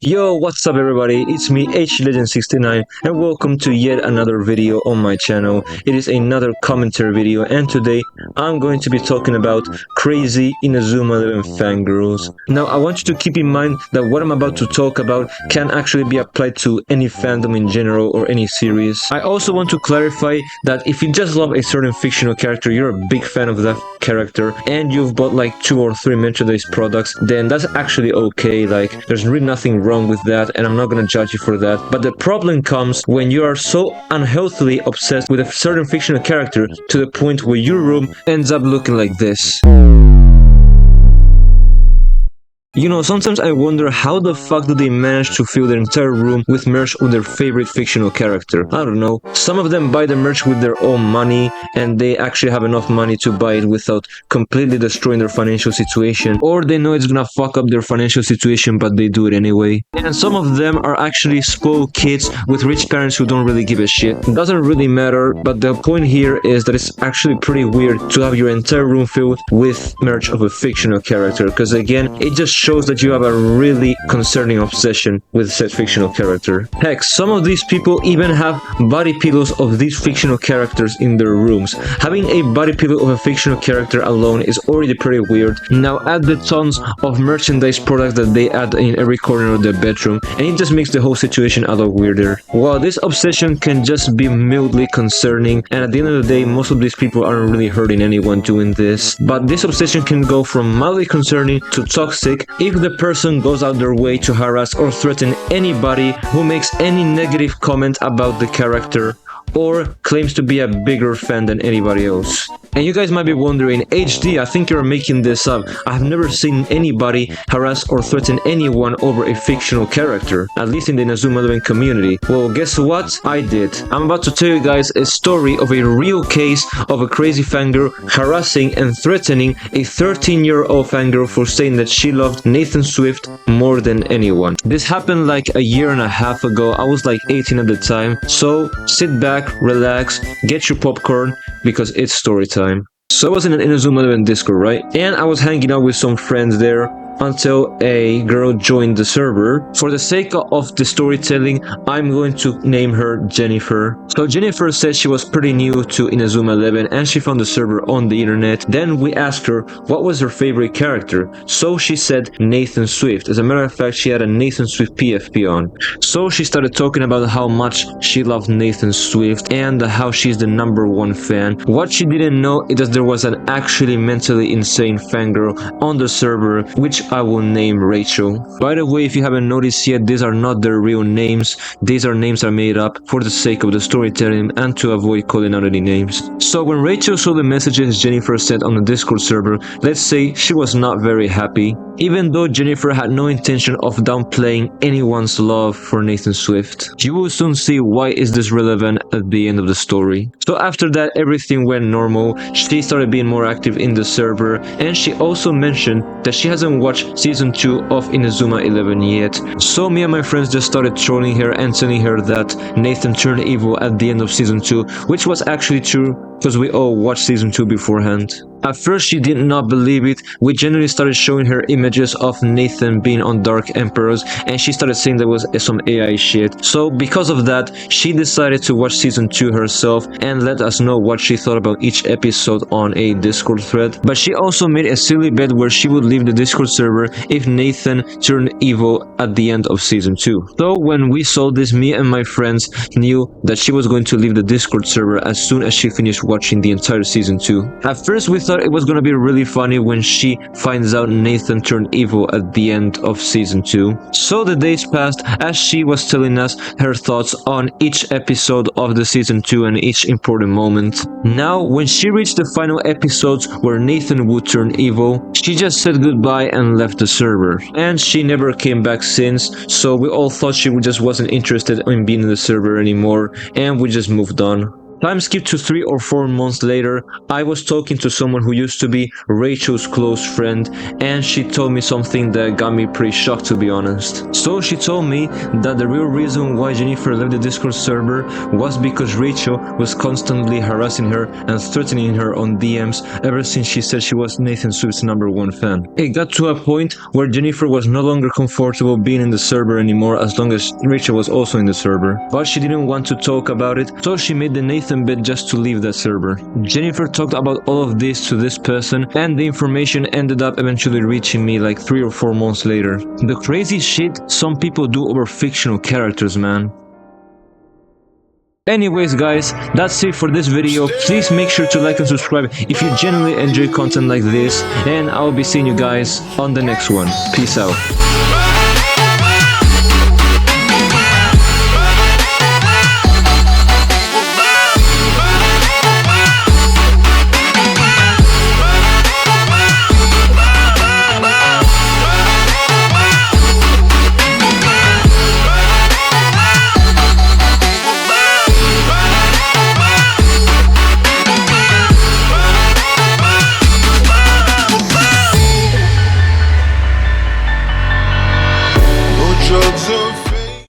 Yo, what's up everybody? It's me, HLegend69, and welcome to yet another video on my channel. It is another commentary video, and today I'm going to be talking about crazy Inazuma 11 fangirls. Now, I want you to keep in mind that what I'm about to talk about can actually be applied to any fandom in general or any series. I also want to clarify that if you just love a certain fictional character, you're a big fan of that character, and you've bought like 2 or 3 merchandise products, then that's actually okay. Like, there's really nothing wrong with that, and I'm not gonna judge you for that. But the problem comes when you are so unhealthily obsessed with a certain fictional character to the point where your room ends up looking like this. You know, sometimes I wonder how the fuck do they manage to fill their entire room with merch with their favorite fictional character. I don't know. Some of them buy the merch with their own money, and they actually have enough money to buy it without completely destroying their financial situation. Or they know it's gonna fuck up their financial situation, but they do it anyway. And some of them are actually spoiled kids with rich parents who don't really give a shit. It doesn't really matter, but the point here is that it's actually pretty weird to have your entire room filled with merch of a fictional character, because again, it just shows that you have a really concerning obsession with said fictional character. Heck, some of these people even have body pillows of these fictional characters in their rooms. Having a body pillow of a fictional character alone is already pretty weird. Now add the tons of merchandise products that they add in every corner of their bedroom, and it just makes the whole situation a lot weirder. While this obsession can just be mildly concerning, and at the end of the day, most of these people aren't really hurting anyone doing this, but this obsession can go from mildly concerning to toxic if the person goes out their way to harass or threaten anybody who makes any negative comment about the character or claims to be a bigger fan than anybody else. And you guys might be wondering, HD, I think you're making this up. I have never seen anybody harass or threaten anyone over a fictional character, at least in the Inazuma 11 community. Well, guess what? I did. I'm about to tell you guys a story of a real case of a crazy fangirl harassing and threatening a 13-year-old fangirl for saying that she loved Nathan Swift more than anyone. This happened like a year and a half ago. I was like 18 at the time. So sit back, relax, get your popcorn, because it's story time. So I was in an Inazuma 11 Discord, right? And I was hanging out with some friends there until a girl joined the server. For the sake of the storytelling, I'm going to name her Jennifer. So Jennifer said she was pretty new to Inazuma 11 and she found the server on the internet. Then we asked her what was her favorite character. So she said Nathan Swift. As a matter of fact, she had a Nathan Swift PFP on. So she started talking about how much she loved Nathan Swift and how she's the #1 fan. What she didn't know is that there was an actually mentally insane fangirl on the server, which I will name Rachel. By the way, if you haven't noticed yet, these are not their real names. These are names that are made up for the sake of the storytelling and to avoid calling out any names. So when Rachel saw the messages Jennifer sent on the Discord server, let's say she was not very happy. Even though Jennifer had no intention of downplaying anyone's love for Nathan Swift. You will soon see why is this relevant at the end of the story. So after that, everything went normal. She started being more active in the server, and she also mentioned that she hasn't watched season 2 of Inazuma 11 yet. So me and my friends just started trolling her and telling her that Nathan turned evil at the end of season 2, which was actually true because we all watched season 2 beforehand. At first she did not believe it. We generally started showing her images of Nathan being on Dark Emperors, and she started saying there was some AI shit. So because of that, she decided to watch season 2 herself and let us know what she thought about each episode on a Discord thread. But she also made a silly bet where she would leave the Discord server if Nathan turned evil at the end of season 2. So when we saw this, me and my friends knew that she was going to leave the Discord server as soon as she finished watching the entire season 2. At first we thought it was gonna be really funny when she finds out Nathan turned evil at the end of season 2. So the days passed as she was telling us her thoughts on each episode of the season 2 and each important moment. Now, when she reached the final episodes where Nathan would turn evil, she just said goodbye and left the server. And she never came back since, so we all thought she just wasn't interested in being in the server anymore, and we just moved on. Time skip to 3 or 4 months later, I was talking to someone who used to be Rachel's close friend, and she told me something that got me pretty shocked, to be honest. So she told me that the real reason why Jennifer left the Discord server was because Rachel was constantly harassing her and threatening her on DMs ever since she said she was Nathan Swift's #1 fan. It got to a point where Jennifer was no longer comfortable being in the server anymore as long as Rachel was also in the server. But she didn't want to talk about it, so she made the Nathan bit just to leave that server. Jennifer talked about all of this to this person, and the information ended up eventually reaching me like 3 or 4 months later. The crazy shit some people do over fictional characters, man. Anyways guys, that's it for this video. Please make sure to like and subscribe if you genuinely enjoy content like this, and I'll be seeing you guys on the next one. Peace out.